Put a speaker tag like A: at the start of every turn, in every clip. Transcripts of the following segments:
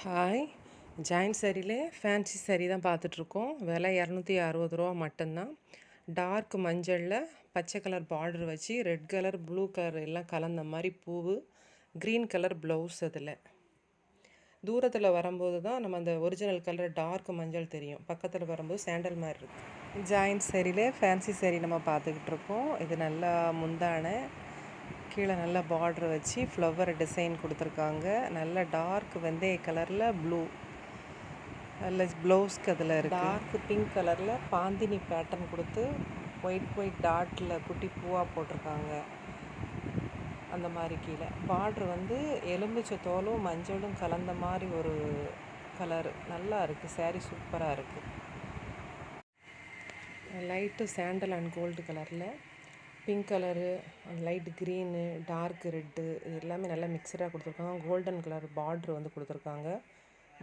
A: Hi. Joint சாரியிலே fancy sorry தான் பார்த்துட்ருக்கோம். விலை ரூ. 260 மட்டும்தான். டார்க் மஞ்சளில் பச்சை கலர் பார்டர் வச்சு ரெட் கலர் ப்ளூ கலர் எல்லாம் கலந்த மாதிரி பூவு, க்ரீன் கலர் ப்ளவுஸ். அதில் தூரத்தில் வரும்போது தான் நம்ம அந்த ஒரிஜினல் கலர் டார்க் மஞ்சள் தெரியும், பக்கத்தில் வரும்போது சாண்டல் மாதிரி இருக்குது. ஜாயின்ட் சாரியிலே ஃபேன்சி சாரி நம்ம பார்த்துக்கிட்டு இருக்கோம். இது நல்லா முந்தான கீழே நல்லா பார்டர் வச்சு ஃப்ளவர் டிசைன் கொடுத்துருக்காங்க. நல்ல டார்க் வெந்தய கலரில் ப்ளூ நல்ல ப்ளவுஸ்க்கு அதில் இருக்குது. டார்க் பிங்க் கலரில் பாந்தினி பேட்டர்ன் கொடுத்து ஒயிட் டாட்டில் குட்டி பூவாக போட்டிருக்காங்க. அந்த மாதிரி கீழே பார்டர் எலுமிச்சை தோலும் மஞ்சளும் கலந்த மாதிரி ஒரு கலர் நல்லா இருக்குது. சாரீ சூப்பராக இருக்குது. லைட்டு சாண்டல் அண்ட் கோல்டு கலரில் pink colour, light green, dark red, இது எல்லாமே நல்லா மிக்சடாக கொடுத்துருக்காங்க. கோல்டன் கலர் பார்ட்ரு கொடுத்துருக்காங்க.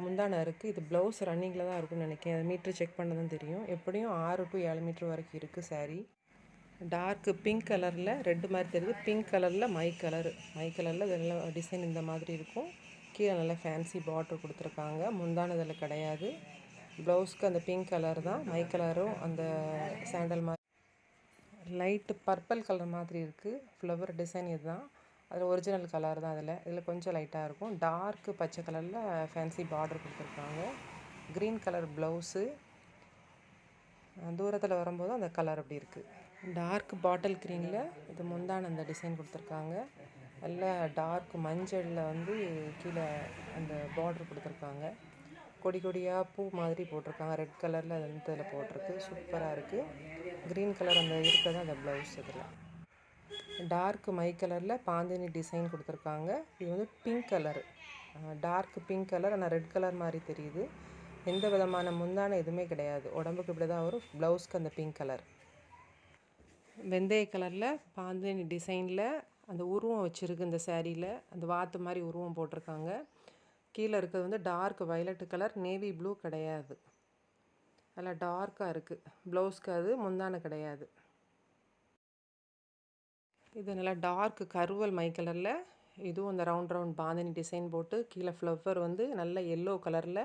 A: முந்தானை இருக்குது. இது ப்ளவுஸ் ரன்னிங்கில் தான் இருக்குன்னு நினைக்கிறேன். அது மீட்ரு செக் பண்ண தான் தெரியும். எப்படியும் 6 to 7 மீட்ரு வரைக்கும் இருக்குது சாரீ. டார்க் பிங்க் கலரில் ரெட்டு மாதிரி தெரியுது. பிங்க் கலரில் மை கலரில் இதெல்லாம் டிசைன் இந்த மாதிரி இருக்கும். கீழே நல்லா ஃபேன்சி பார்ட்ரு கொடுத்துருக்காங்க. முந்தானதில் கிடையாது. ப்ளவுஸ்க்கு அந்த பிங்க் கலர் தான், மை கலரும் அந்த சாண்டல் மாதிரி லைட்டு பர்பிள் கலர் மாதிரி இருக்குது. ஃப்ளவர் டிசைன் இதுதான். அதில் ஒரிஜினல் கலர் தான். இதில் கொஞ்சம் லைட்டாக இருக்கும். டார்க்கு பச்சை கலரில் ஃபேன்சி பார்டர் கொடுத்துருக்காங்க. Green colour blouse. தூரத்தில் வரும்போது அந்த கலர் அப்படி இருக்குது. டார்க் பாட்டில் க்ரீனில் இது முந்தான அந்த டிசைன் கொடுத்துருக்காங்க. நல்லா டார்க் மஞ்சளில் கீழே அந்த பார்டர் கொடுத்துருக்காங்க. கொடி கொடியாக பூ மாதிரி போட்டிருக்காங்க. ரெட் கலரில் அது இதில் போட்டிருக்கு. சூப்பராக இருக்குது. க்ரீன் கலர் அந்த இருக்கிறது அந்த ப்ளவுஸ். இதில் டார்க் மை கலரில் பாந்தினி டிசைன் கொடுத்துருக்காங்க. இது pink colour, dark pink colour, ஆனால் ரெட் கலர் மாதிரி தெரியுது. எந்த விதமான முந்தான எதுவுமே கிடையாது. உடம்புக்கு இப்படி தான் வரும். ப்ளவுஸ்க்கு அந்த பிங்க் கலர். வெந்தய கலரில் பாந்தினி டிசைனில் அந்த உருவம் வச்சுருக்கு. இந்த சாரியில் அந்த வாத்து மாதிரி உருவம் போட்டிருக்காங்க. கீழே இருக்கிறது dark violet colour, navy blue கிடையாது. நல்லா டார்க்காக இருக்குது. ப்ளவுஸ்க்கு அது முந்தான கிடையாது. இது நல்லா டார்க் கருவல் மை கலரில், இதுவும் அந்த ரவுண்ட் பாந்தினி டிசைன் போட்டு கீழே ஃப்ளவர் நல்ல எல்லோ கலரில்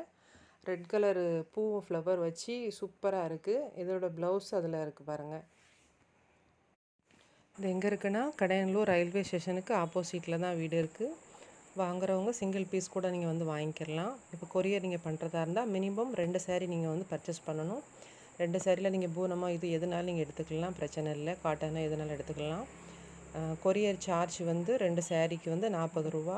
A: ரெட் கலரு பூ ஃப்ளவர் வச்சு சூப்பராக இருக்குது. இதோட ப்ளவுஸ் அதில் இருக்குது பாருங்கள். இது எங்கே இருக்குன்னா, கடையனூர் ரயில்வே ஸ்டேஷனுக்கு ஆப்போசிட்டில் தான் வீடு இருக்குது. வாங்குறவங்க சிங்கிள் பீஸ் கூட நீங்கள் வாங்கிக்கிறலாம். இப்போ கொரியர் நீங்கள் பண்ணுறதா இருந்தால் மினிமம் 2 சாரீ நீங்கள் பர்ச்சேஸ் பண்ணணும். 2 சாரியில் நீங்கள் பூனமாக இது எதுனாலும் நீங்கள் எடுத்துக்கலாம், பிரச்சனை இல்லை. காட்டனாக எதுனாலும் எடுத்துக்கலாம். கொரியர் சார்ஜ் 2 சாரீக்கு 40 ரூபா.